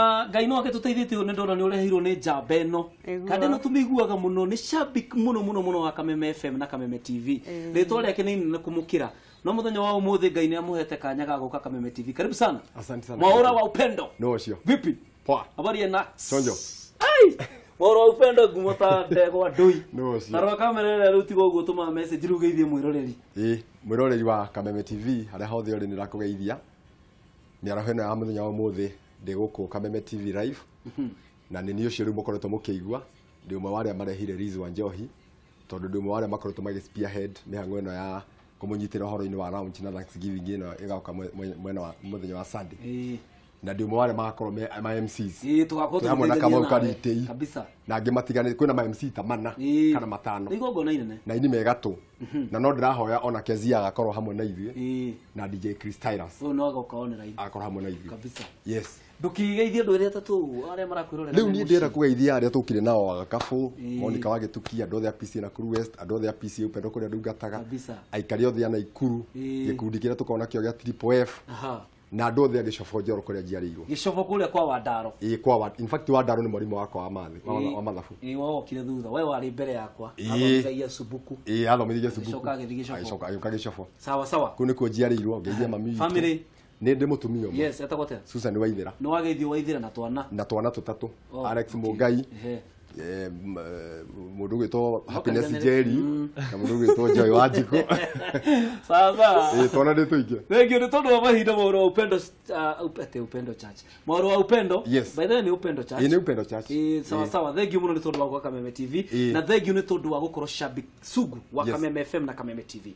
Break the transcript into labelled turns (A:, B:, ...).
A: Ngai no agetuteithĩtie ne ndona ni urehirwo ni njamba eno kandi no tumiguaga muno ni shabik muno wa Kameme FM na Kameme TV ritwa rĩake nĩ inene kumukira no muthenya wa umuthi Ngai nĩ amuhete kanya ga guka Kameme TV. Karibu sana.
B: Asante sana.
A: Mwaura wa upendo.
B: No cio.
A: Vipi?
B: Poa.
A: Habari ya
B: Sonjo.
A: Ai! Mwaura wa upendo gumota ndegwa ndui.
B: No cio.
A: Tarwa kamera rĩu tigo uguo tuma message rĩu geithie mwiroreri.
B: Mwiroreri wa Kameme TV haria hothe uri nirakugeithia. Ni arahena ya muthenya wa umuthi ndi guku Kameme TV live. Na ni niyo ciru mukoretwo mukiigua ndi umwe wa aria marehire Riz wa Njohi tondu ndi umwe wa aria makoretwo magi spearhead mihango eno ya kumunyitira horo-ini wa launch na Thanksgiving eno igauka mwena wa muthenya wa Sunday. Na ndi umwe wa aria magakorwo ma MCs
A: tugakorwo
B: hamwe na Kamau Karitei
A: kabisa
B: na angi matigane kwina ma MC ta mana kana matano
A: igogo na inene
B: na ini megatu na no ndirahoya ona Kezia agakorwo hamwe na ithuĩ na DJ Chris Tyrus
A: no agokaonera
B: agakorwo hamwe na ithuĩ
A: kabisa.
B: Yes,
A: ndukigeithie andu erĩ atatu aria marakwirorera
B: riu ni ndira kugeithia aria tukire nao Agakabu Monica wa Gitukia andu othe a PC na Kuru West andu othe a PC upendo kuria ndungataga aikari othe ana Ikuru gikundi kiria tukona kio gya Triple F na andu othe agicofo njoro kuria njiarirwo
A: gicofo kuria kwa Wandaro
B: kwa in fact Wandaro ni mwarimu wakwa wa mathi wa mathabu
A: wokire thutha wewe wari mbere yakwa athomithagia Subuku
B: athomithagia Subuku
A: agicoka
B: gicofo
A: sawa
B: kuni ko njiarirwo ngeithia mami
A: family
B: ni ndi mutumia umwe
A: yes etagote
B: Susan Waithira
A: no wageithio Waithira na twana
B: tutatu Alex Mugai mundu gwitwo Happiness Jerry na mundu gwitwo Joy Wanjiku
A: sawa
B: twana ndi tuinge
A: thengio ni tondu wa mahinda Mwaura wa upendo upendo church Mwaura wa upendo by the way ni upendo church
B: ni upendo church
A: sawa thengio muno ni tondu wa Kameme TV na thengio ni tondu wa gukorwo shabik sugu wa Kameme FM na Kameme TV.